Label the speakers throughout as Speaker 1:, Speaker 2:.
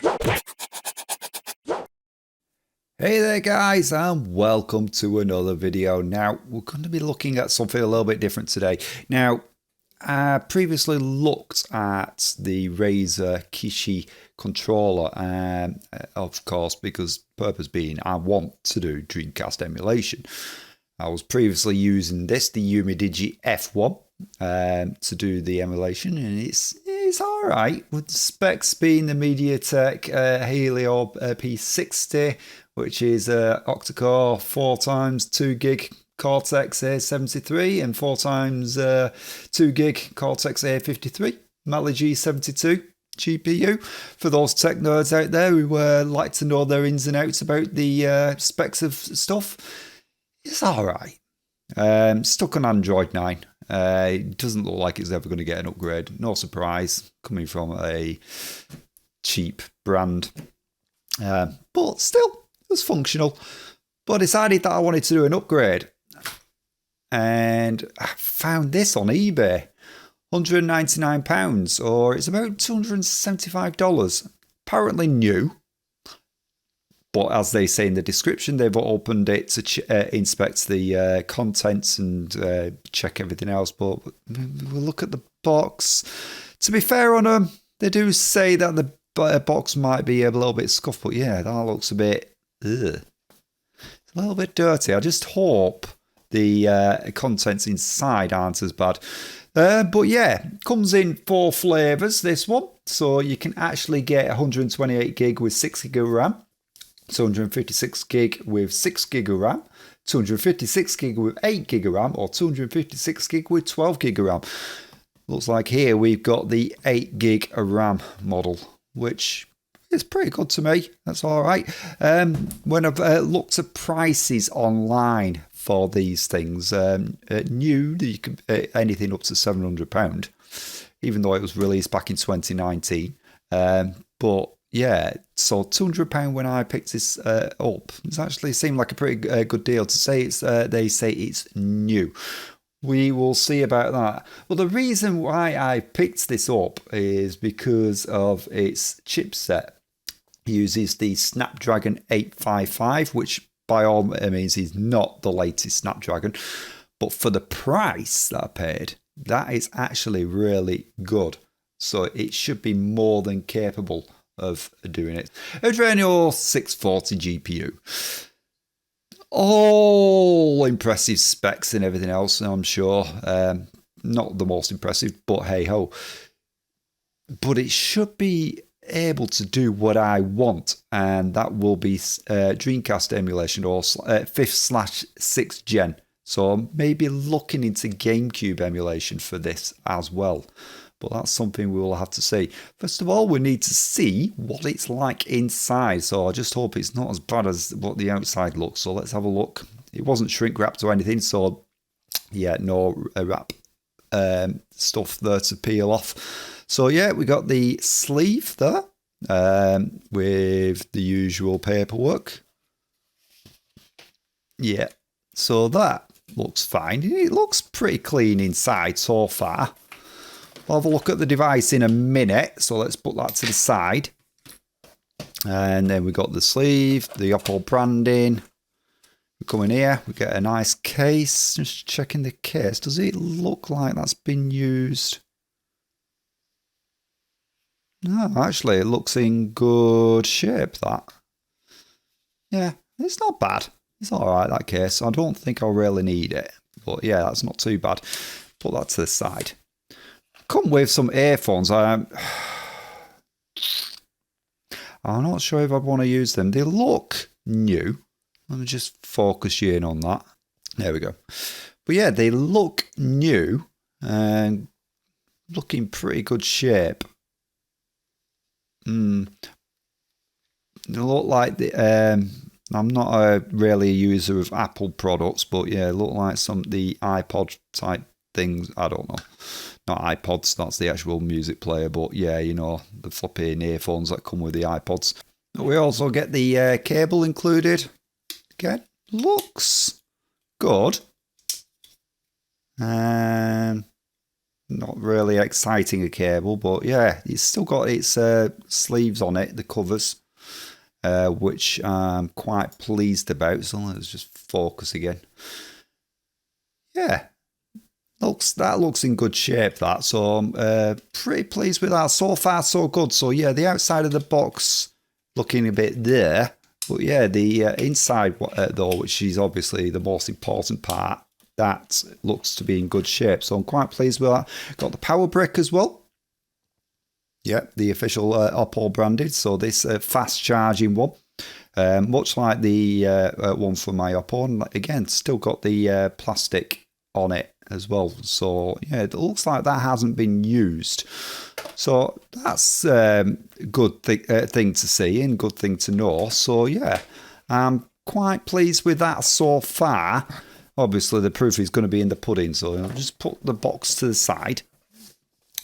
Speaker 1: Hey there guys, and welcome to another video. Now we're going to be looking at something a little bit different today. Now I previously looked at the Razer Kishi controller, of course, because purpose being I want to do Dreamcast emulation. I was previously using the Umidigi F1 to do the emulation, and it's alright, with the specs being the MediaTek Helio P60, which is octa-core 4x 2 gig Cortex A73 and 4x 2 gig Cortex A53 Mali G72 GPU. For those tech nerds out there who like to know their ins and outs about the specs of stuff, it's alright. Stuck on Android 9. It doesn't look like it's ever going to get an upgrade. No surprise, coming from a cheap brand. But still, it was functional. But I decided that I wanted to do an upgrade. And I found this on eBay. £199, or it's about $275. Apparently new. But as they say in the description, they've opened it to inspect the contents and check everything else. But we'll look at the box. To be fair on them, they do say that the box might be a little bit scuffed. But yeah, that looks a bit... Ugh. It's a little bit dirty. I just hope the contents inside aren't as bad. But yeah, comes in 4 flavours, this one. So you can actually get 128 gig with 6 gig of RAM. 256 gig with 6 gig of RAM, 256 gig with 8 gig of RAM, or 256 gig with 12 gig of RAM. Looks like here we've got the 8 gig of RAM model, which is pretty good to me. That's all right. When I've looked at prices online for these things, new, you can anything up to £700, even though it was released back in 2019. But yeah, so £200 when I picked this up. It actually seemed like a pretty good deal to say it's. They say it's new. We will see about that. Well, the reason why I picked this up is because of its chipset. It uses the Snapdragon 855, which by all means is not the latest Snapdragon. But for the price that I paid, that is actually really good. So it should be more than capable of doing it. Reno 640 GPU. All impressive specs and everything else, I'm sure. Not the most impressive, but hey ho. But it should be able to do what I want, and that will be Dreamcast emulation, or 5th/6th gen. So I'm maybe looking into GameCube emulation for this as well. But that's something we will have to see. First of all, we need to see what it's like inside. So I just hope it's not as bad as what the outside looks. So let's have a look. It wasn't shrink wrapped or anything. So yeah, no wrap stuff there to peel off. So yeah, we got the sleeve there with the usual paperwork. Yeah, so that looks fine. It looks pretty clean inside so far. We'll have a look at the device in a minute, so let's put that to the side. And then we got the sleeve, the Oppo branding. We come in here, we get a nice case. Just checking the case. Does it look like that's been used? No, actually, it looks in good shape, that. Yeah, it's not bad. It's alright, that case. I don't think I'll really need it. But yeah, that's not too bad. Put that to the side. Come with some earphones. I'm not sure if I want to use them. They look new. Let me just focus you in on that. There we go. But yeah, they look new and look in pretty good shape. They look like I'm not really a user of Apple products, but yeah, look like the iPod type things. I don't know. Not iPods, that's the actual music player, but yeah, you know, the floppy earphones that come with the iPods. We also get the cable included. Again, looks good. And Not really exciting a cable, but yeah, it's still got its sleeves on it, the covers, which I'm quite pleased about. So let's just focus again. Yeah, that looks in good shape. That, so I'm pretty pleased with that. So far, so good. So yeah, the outside of the box looking a bit there, but yeah, the inside though, which is obviously the most important part, that looks to be in good shape. So I'm quite pleased with that. Got the power brick as well. Yep, the official Oppo branded. So this fast charging one, much like the one from my Oppo. And again, still got the plastic on it as well. So yeah, it looks like that hasn't been used. So that's good thing to see and good thing to know. So yeah, I'm quite pleased with that so far. Obviously, the proof is going to be in the pudding. So I'll just put the box to the side.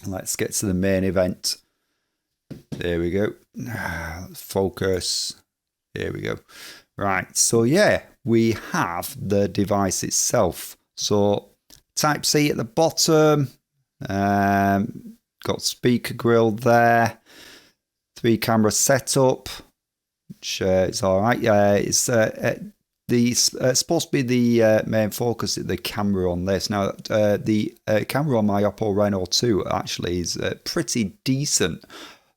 Speaker 1: Let's get to the main event. There we go. Focus. There we go. Right. So yeah, we have the device itself. So Type-C at the bottom. Got speaker grill there. 3-camera setup, which is all right. It's supposed to be the main focus of the camera on this. Now, the camera on my Oppo Reno 2 actually is pretty decent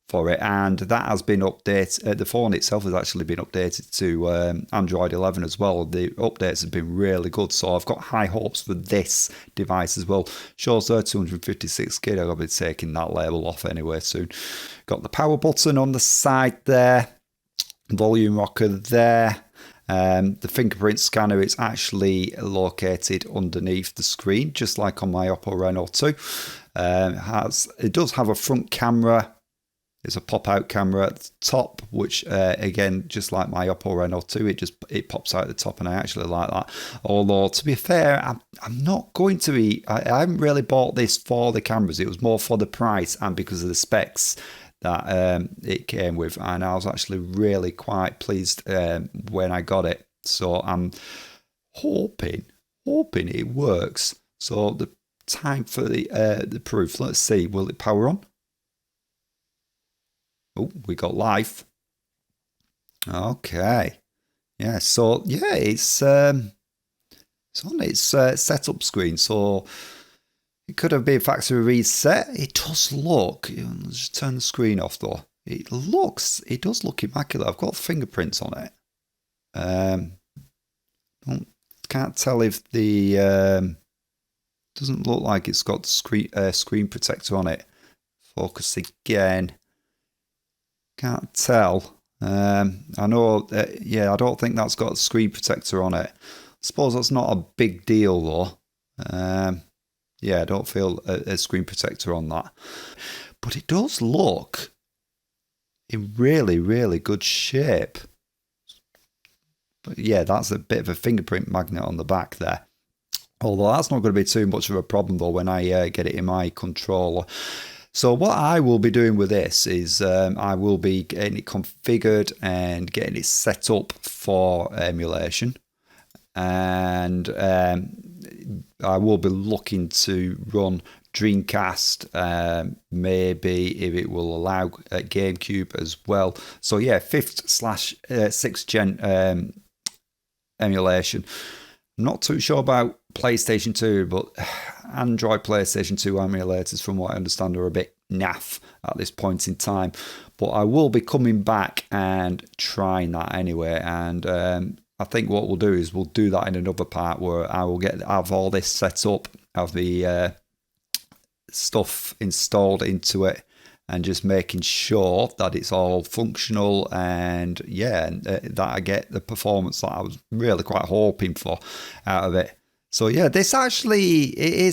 Speaker 1: for it, and that has been updated. The phone itself has actually been updated to Android 11 as well. The updates have been really good, so I've got high hopes for this device as well. Shows there 256 gig. I'll be taking that label off anyway soon. Got the power button on the side there, volume rocker there. The fingerprint scanner is actually located underneath the screen, just like on my Oppo Reno 2. It does have a front camera. There's a pop-out camera at the top, which again, just like my Oppo Reno 2, it pops out the top, and I actually like that. Although, to be fair, I'm not going to be. I haven't really bought this for the cameras. It was more for the price and because of the specs that it came with, and I was actually really quite pleased when I got it. So I'm hoping it works. So the time for the proof. Let's see. Will it power on? Oh, we got live. Okay. Yeah, so yeah, it's on its setup screen, so it could have been factory reset. It does look. Let's just turn the screen off though. It does look immaculate. I've got fingerprints on it. Can't tell if the doesn't look like it's got the screen protector on it. Focus again. Can't tell. I know, yeah, I don't think that's got a screen protector on it. I suppose that's not a big deal though. Yeah, I don't feel a screen protector on that. But it does look in really, really good shape. But yeah, that's a bit of a fingerprint magnet on the back there. Although that's not going to be too much of a problem though when I get it in my controller. So what I will be doing with this is I will be getting it configured and getting it set up for emulation. And I will be looking to run Dreamcast, maybe if it will allow GameCube as well. So yeah, 5th/6th gen emulation. I'm not too sure about PlayStation 2, but Android PlayStation 2 emulators, from what I understand, are a bit naff at this point in time. But I will be coming back and trying that anyway. And I think what we'll do is we'll do that in another part where I will have all this set up, have the stuff installed into it, and just making sure that it's all functional, and yeah, that I get the performance that I was really quite hoping for out of it. So yeah, it is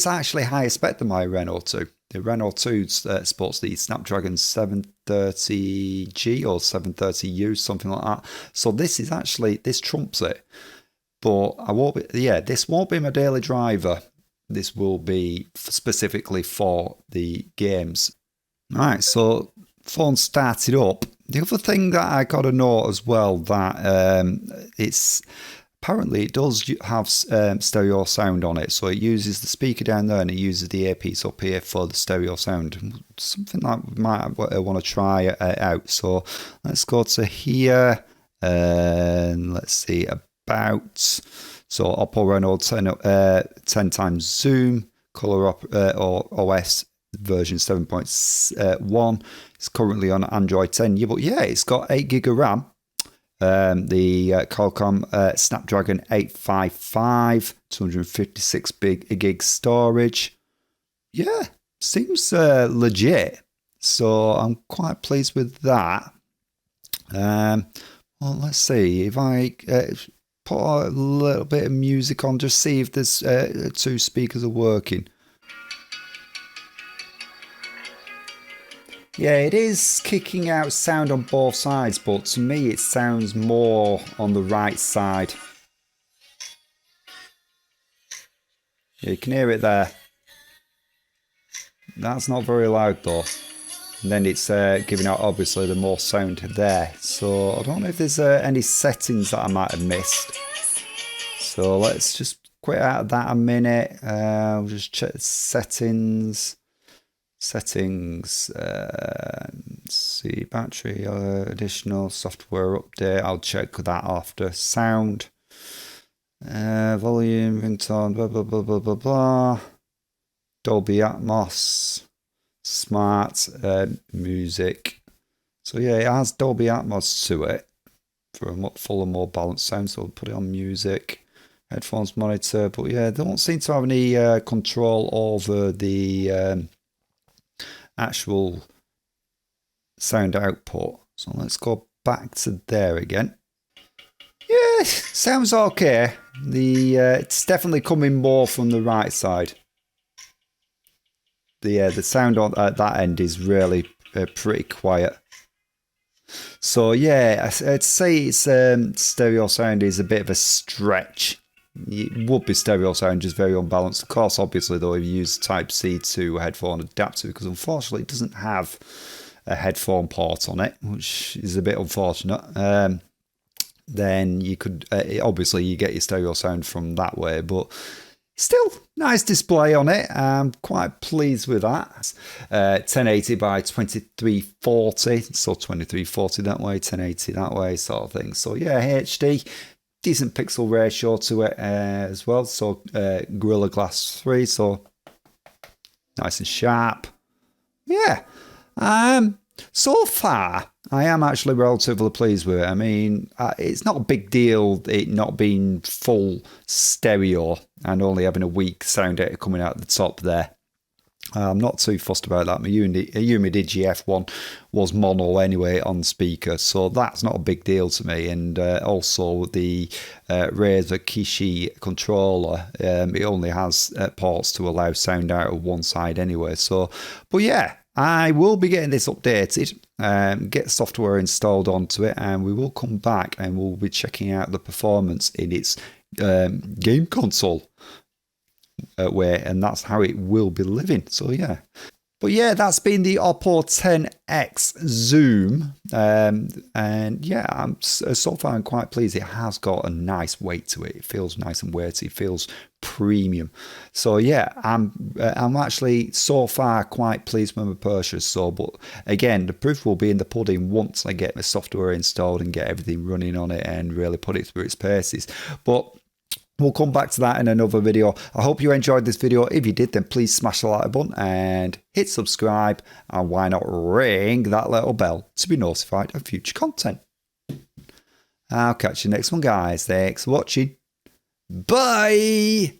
Speaker 1: actually higher spec than my Reno 2. The Reno 2 sports the Snapdragon 730G or 730U, something like that. So this trumps it. But this won't be my daily driver. This will be specifically for the games. Right, so phone started up. The other thing that I got to note as well, that it's apparently it does have stereo sound on it, so it uses the speaker down there and it uses the earpiece up here for the stereo sound. Something that we might want to try out. So let's go to here and let's see about. So Oppo Reno 10 times zoom, color or OS version 7.1. It's currently on Android 10. Yeah, but yeah, it's got 8 gig of RAM. The Qualcomm Snapdragon 855, 256 gig storage. Yeah, seems legit. So I'm quite pleased with that. Well, let's see if I put a little bit of music on, just see if there's 2 speakers are working. Yeah, it is kicking out sound on both sides, but to me it sounds more on the right side. Yeah, you can hear it there. That's not very loud though. And then it's giving out obviously the more sound there. So I don't know if there's any settings that I might have missed. So let's just quit out of that a minute. We'll just check settings. Settings, see, battery, additional software update. I'll check that after. Sound, volume, ringtone, blah, blah, blah, blah, blah, blah. Dolby Atmos, smart music. So yeah, it has Dolby Atmos to it for a fuller, more balanced sound. So I'll put it on music. Headphones monitor, but yeah, they don't seem to have any control over the actual sound output. So let's go back to there again. Yeah, sounds okay. It's definitely coming more from the right side. The sound on at that end is really pretty quiet. So yeah, I'd say it's stereo sound is a bit of a stretch. It would be stereo sound, just very unbalanced. Of course, obviously, though, if you use Type-C to headphone adapter, because unfortunately it doesn't have a headphone port on it, which is a bit unfortunate, then you could, obviously, you get your stereo sound from that way, but still, nice display on it. I'm quite pleased with that. 1080 by 2340, so 2340 that way, 1080 that way, sort of thing. So yeah, HD. Decent pixel ratio to it as well. So Gorilla Glass 3, so nice and sharp. Yeah. So far, I am actually relatively pleased with it. I mean, it's not a big deal it not being full stereo and only having a weak sound data coming out the top there. I'm not too fussed about that. My Umid GF1 was mono anyway on speaker, so that's not a big deal to me. And also the Razer Kishi controller, it only has ports to allow sound out of one side anyway. So, but yeah, I will be getting this updated, get software installed onto it, and we will come back and we'll be checking out the performance in its game console way, and that's how it will be living. So yeah, but yeah, that's been the Oppo 10X Zoom, and yeah, I'm so far I'm quite pleased. It has got a nice weight to it. It feels nice and weighty. It feels premium. So yeah, I'm actually so far quite pleased with my purchase. So, but again, the proof will be in the pudding once I get my software installed and get everything running on it and really put it through its paces. But we'll come back to that in another video. I hope you enjoyed this video. If you did, then please smash the like button and hit subscribe. And why not ring that little bell to be notified of future content. I'll catch you next one, guys. Thanks for watching. Bye.